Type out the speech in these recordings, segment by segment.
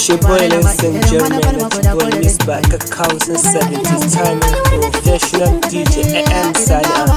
It's your boy Listen German, it's boy Miss back a thousand 70 time professional DJ M.SANINCY.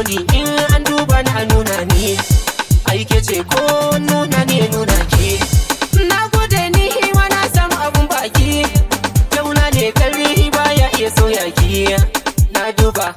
Ni in an duba ni a nuna ni aike ce ko nuna ni ya nuna ki na gode ni ma na samu abun baki launa ne kalli baya iya soya ki na duba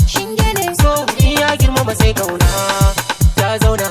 shinge ne so iya girma ba sai kauna ta zauna